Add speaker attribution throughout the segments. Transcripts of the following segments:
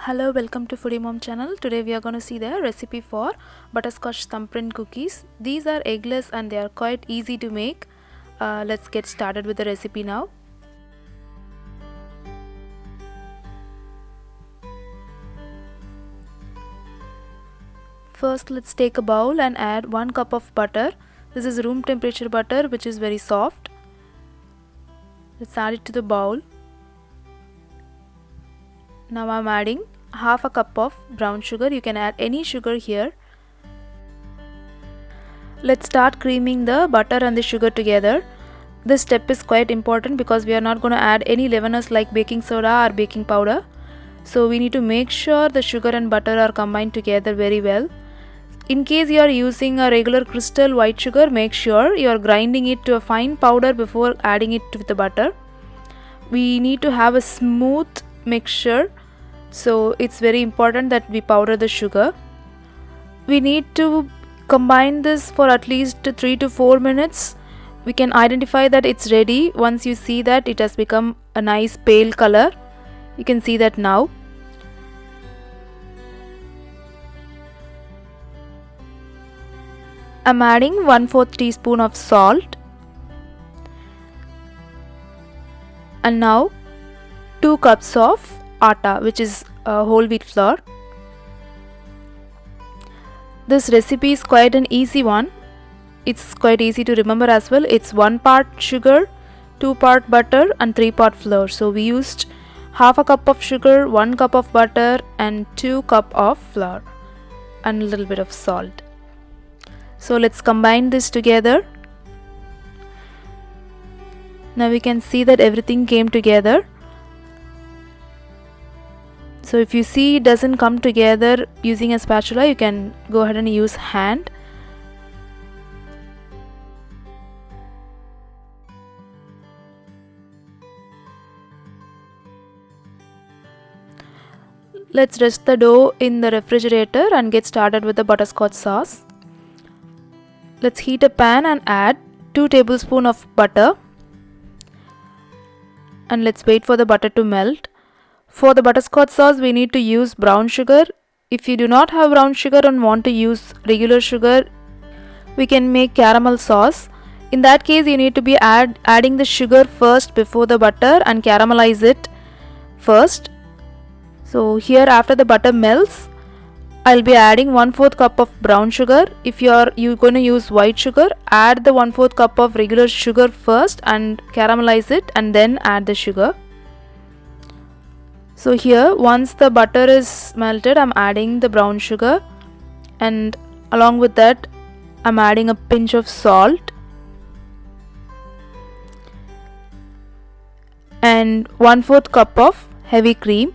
Speaker 1: Hello, welcome to Foodie Mom channel. Today we are going to see the recipe for butterscotch thumbprint cookies. These are eggless and they are quite easy to make. Let's get started with the recipe now. First, let's take a bowl and add 1 cup of butter. This is room temperature butter which is very soft. Let's add it to the bowl. Now I'm adding half a cup of brown sugar. You can add any sugar here. Let's start creaming the butter and the sugar together. This step is quite important because we are not going to add any leaveners like baking soda or baking powder. So we need to make sure the sugar and butter are combined together very well. In case you are using a regular crystal white sugar, make sure you are grinding it to a fine powder before adding it with the butter. We need to have a smooth mixture. So it's very important that we powder the sugar. We need to combine this for at least 3 to 4 minutes. We can identify that it's ready once you see that it has become a nice pale color. You can see that now. I'm adding 1/4 teaspoon of salt. And now 2 cups of atta, which is whole wheat flour. This recipe is quite an easy one. It's quite easy to remember as well. It's 1 part sugar, 2 part butter and 3 part flour. So we used half a cup of sugar, 1 cup of butter and 2 cup of flour and a little bit of salt. So let's combine this together. Now we can see that everything came together. So if you see it doesn't come together using a spatula, you can go ahead and use hand. Let's rest the dough in the refrigerator and get started with the butterscotch sauce. Let's heat a pan and add 2 tablespoons of butter. And let's wait for the butter to melt. For the butterscotch sauce, we need to use brown sugar. If you do not have brown sugar and want to use regular sugar, we can make caramel sauce. In that case, you need to be adding the sugar first before the butter and caramelize it first. So here, after the butter melts, I'll be adding 1/4 cup of brown sugar. If you're going to use white sugar, add the 1/4 cup of regular sugar first and caramelize it and then add the sugar. So here, once the butter is melted, I'm adding the brown sugar, and along with that I'm adding a pinch of salt and 1/4 cup of heavy cream.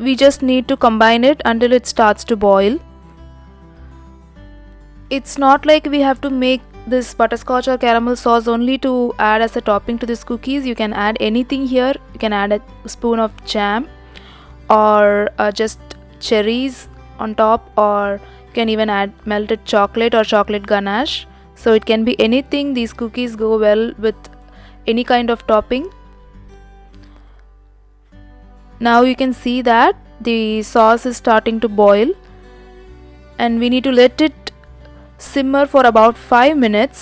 Speaker 1: We just need to combine it until it starts to boil. It's not like we have to make this butterscotch or caramel sauce only to add as a topping to these cookies. You can add anything here. You can add a spoon of jam or just cherries on top, or you can even add melted chocolate or chocolate ganache. So it can be anything. These cookies go well with any kind of topping. Now you can see that the sauce is starting to boil, and we need to let it simmer for about 5 minutes.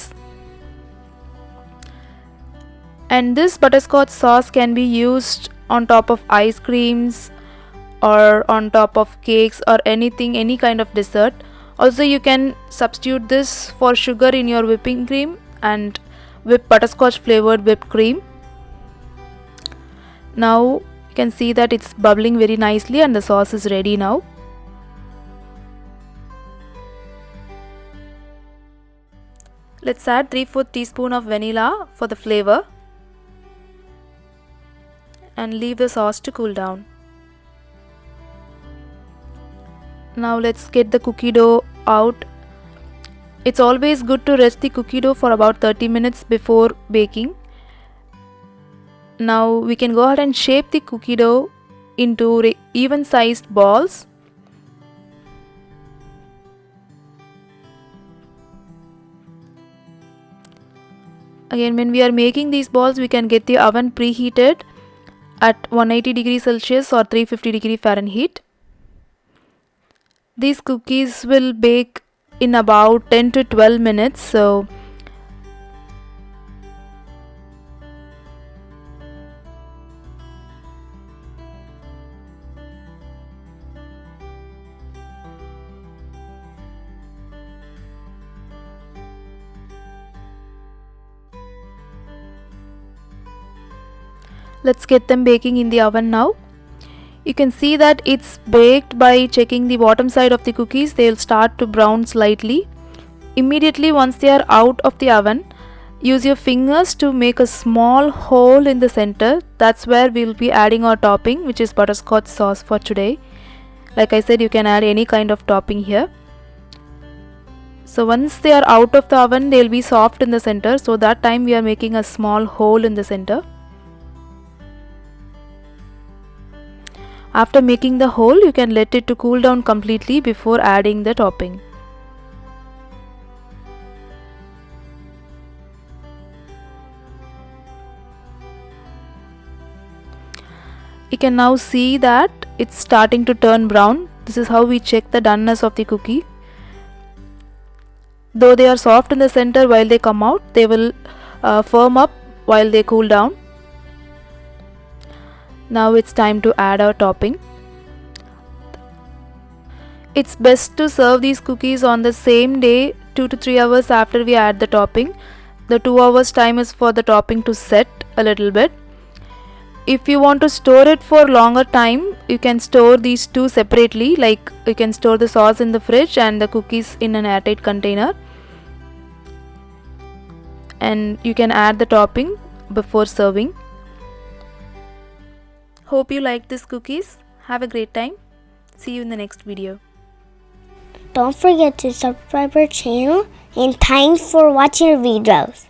Speaker 1: And this butterscotch sauce can be used on top of ice creams or on top of cakes or anything, any kind of dessert. Also, you can substitute this for sugar in your whipping cream and whip butterscotch flavored whipped cream. Now you can see that it's bubbling very nicely and the sauce is ready now. Let's add 3/4 teaspoon of vanilla for the flavor and leave the sauce to cool down. Now let's get the cookie dough out. It's always good to rest the cookie dough for about 30 minutes before baking. Now we can go ahead and shape the cookie dough into even sized balls. Again, when we are making these balls, we can get the oven preheated at 180 degrees Celsius or 350 degree Fahrenheit. These cookies will bake in about 10 to 12 minutes. So let's get them baking in the oven now. You can see that it's baked by checking the bottom side of the cookies. They'll start to brown slightly. Immediately once they are out of the oven, use your fingers to make a small hole in the center. That's where we'll be adding our topping, which is butterscotch sauce for today. Like I said, you can add any kind of topping here. So once they are out of the oven, they'll be soft in the center. So that time we are making a small hole in the center. After making the hole, you can let it to cool down completely before adding the topping. You can now see that it's starting to turn brown. This is how we check the doneness of the cookie. Though they are soft in the center while they come out, they will firm up while they cool down. Now it's time to add our topping. It's best to serve these cookies on the same day, 2 to 3 hours after we add the topping. The 2 hours time is for the topping to set a little bit. If you want to store it for longer time, you can store these two separately. Like you can store the sauce in the fridge and the cookies in an airtight container. And you can add the topping before serving. Hope you liked these cookies. Have a great time. See you in the next video.
Speaker 2: Don't forget to subscribe our channel and thanks for watching our videos.